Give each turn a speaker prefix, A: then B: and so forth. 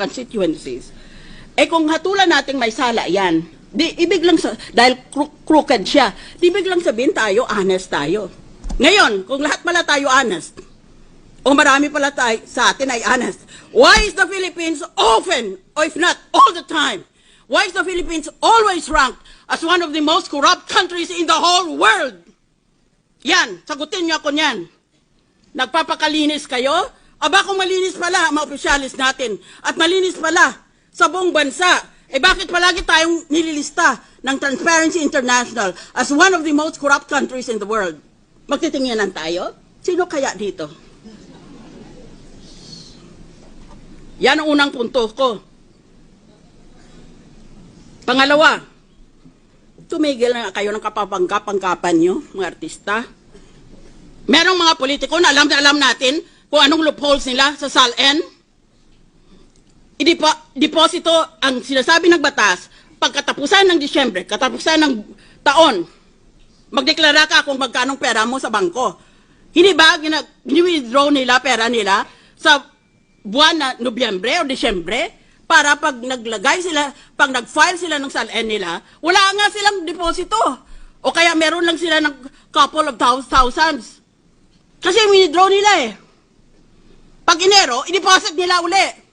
A: constituencies. Eh kung hatulan nating may sala yan, di ibig lang dahil crooked siya, di ibig lang sabihin tayo, honest tayo. Ngayon, kung lahat pala tayo honest, o marami pala tayo sa atin ay honest, why is the Philippines often, or if not all the time, why is the Philippines always ranked as one of the most corrupt countries in the whole world? Yan, sagutin niyo ako niyan. Nagpapakalinis kayo? Aba kung malinis pala ang mga opisyalis natin at malinis pala sa buong bansa, eh bakit palagi tayong nililista ng Transparency International as one of the most corrupt countries in the world? Magtitingnan tayo? Sino kaya dito? Yan ang unang punto ko. Pangalawa, tumigil na kayo ng kapapangkapan nyo, mga artista. Merong mga politiko na alam natin kung anong loopholes nila sa SALN. Deposito ang sinasabi ng batas, pagkatapusan ng Disyembre, katapusan ng taon, magdeklara ka kung magkanong pera mo sa bangko. Hindi ba gini-withdraw nila pera nila sa buwan na Nobyembre o Disyembre para pag naglagay sila, pag nag-file sila ng SALN nila, wala nga silang deposito. O kaya meron lang sila ng couple of thousands. Kasi withdraw nila eh. Pag Enero, i-deposit nila uli.